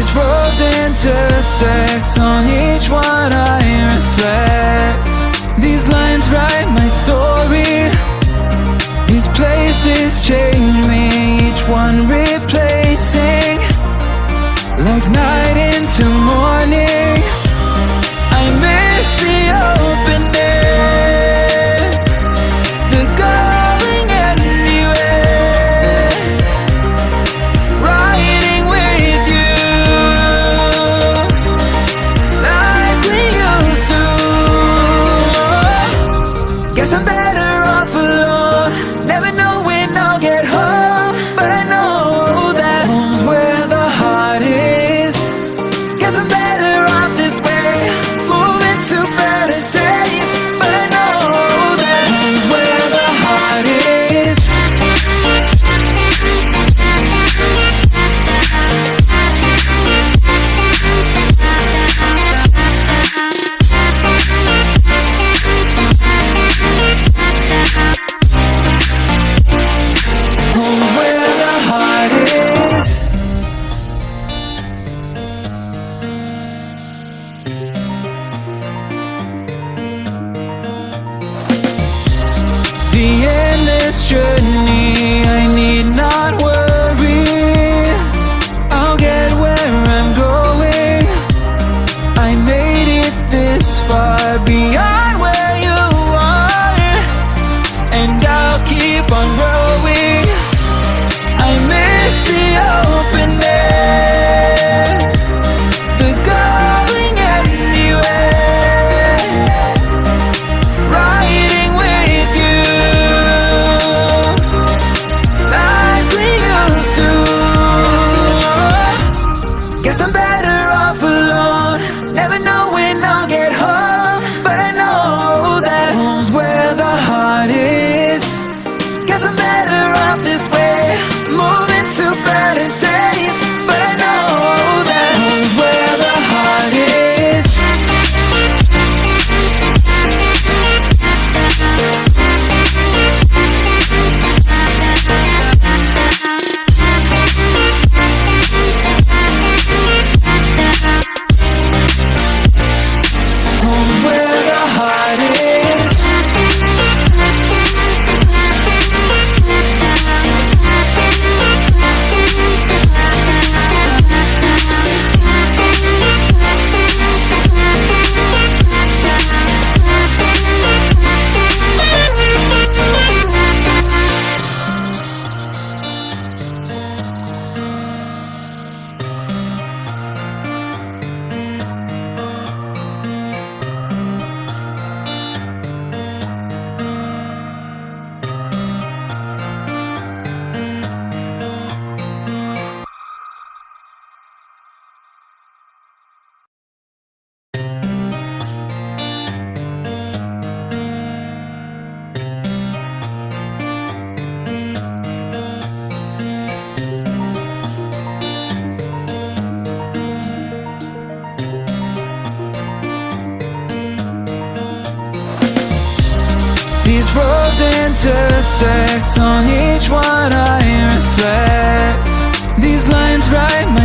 These roads intersect, on each one I reflect. These lines write my story. These places change me, each one replacing, like night into morning. I miss the open air, the going anywhere, riding with you like we used to. Guess I'm better off alone, never know when I'll get home, but I know that home's where the heart is. Guess I'm better off this way, moving to better days, but I know that home's where the heart is. Home's where the heart is. The endless journey, I need not worry. I'll get where I'm going. I made it this far, beyond where you are, and I'll keep on growing. I miss the open air, the going anywhere, riding with you like we used to. Guess I'm better off alone, never know when I'll get home, but I know that home's where the heart is. Guess I'm better off this way, moving to better days, but I know that home's where the heart is. Home's where the heart is. These roads intersect, on each one I reflect. These lines write my